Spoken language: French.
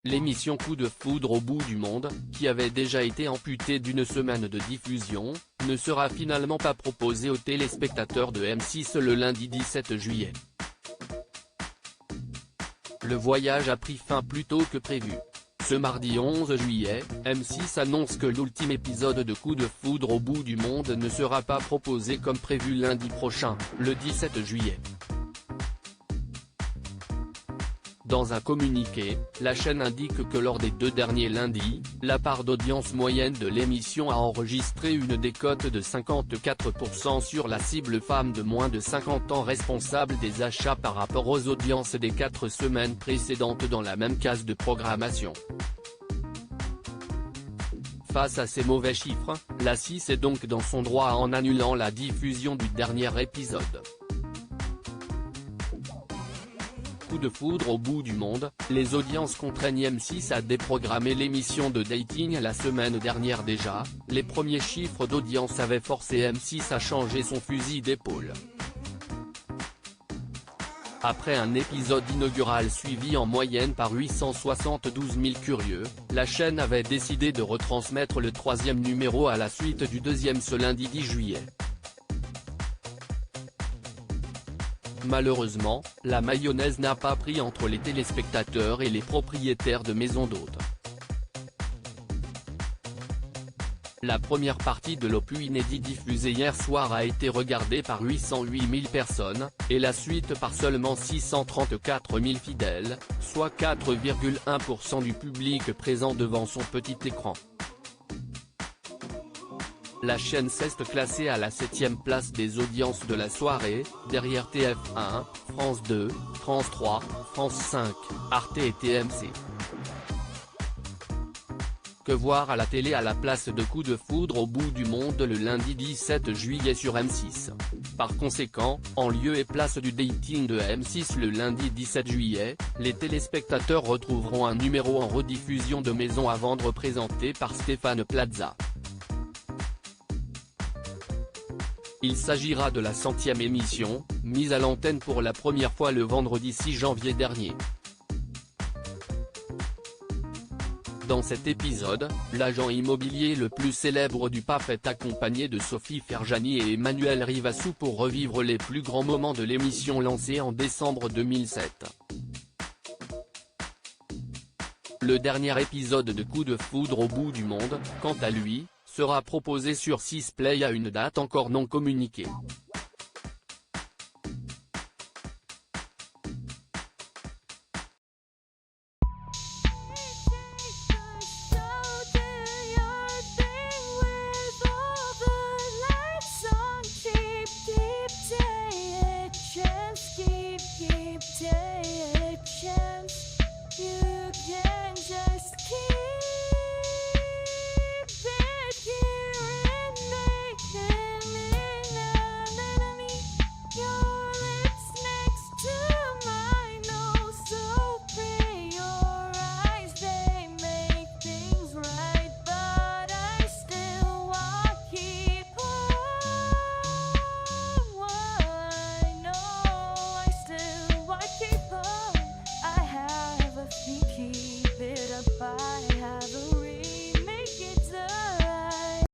l'émission Coup de foudre au bout du monde, qui avait déjà été amputée d'une semaine de diffusion, ne sera finalement pas proposée aux téléspectateurs de M6 le lundi 17 juillet. Le voyage a pris fin plus tôt que prévu. Ce mardi 11 juillet, M6 annonce que l'ultime épisode de Coup de foudre au bout du monde ne sera pas proposé comme prévu lundi prochain, le 17 juillet. Dans un communiqué, la chaîne indique que lors des 2 derniers lundis, la part d'audience moyenne de l'émission a enregistré une décote de 54% sur la cible femme de moins de 50 ans responsable des achats par rapport aux audiences des 4 semaines précédentes dans la même case de programmation. Face à ces mauvais chiffres, la 6 est donc dans son droit en annulant la diffusion du dernier épisode. Coup de foudre au bout du monde, les audiences contraignent M6 à déprogrammer l'émission de dating la semaine dernière déjà. Les premiers chiffres d'audience avaient forcé M6 à changer son fusil d'épaule. Après un épisode inaugural suivi en moyenne par 872 000 curieux, la chaîne avait décidé de retransmettre le 3e numéro à la suite du 2e ce lundi 10 juillet. Malheureusement, la mayonnaise n'a pas pris entre les téléspectateurs et les propriétaires de maisons d'hôtes. La première partie de l'opus inédit diffusé hier soir a été regardée par 808 000 personnes, et la suite par seulement 634 000 fidèles, soit 4,1% du public présent devant son petit écran. La chaîne s'est classée à la 7e place des audiences de la soirée, derrière TF1, France 2, France 3, France 5, Arte et TMC. Que voir à la télé à la place de Coup de foudre au bout du monde le lundi 17 juillet sur M6. Par conséquent, en lieu et place du dating de M6 le lundi 17 juillet, les téléspectateurs retrouveront un numéro en rediffusion de Maison à vendre présenté par Stéphane Plaza. Il s'agira de la 100e émission, mise à l'antenne pour la première fois le vendredi 6 janvier dernier. Dans cet épisode, l'agent immobilier le plus célèbre du PAF est accompagné de Sophie Ferjani et Emmanuel Rivassou pour revivre les plus grands moments de l'émission lancée en décembre 2007. Le dernier épisode de Coup de foudre au bout du monde, quant à lui, sera proposé sur 6play à une date encore non communiquée.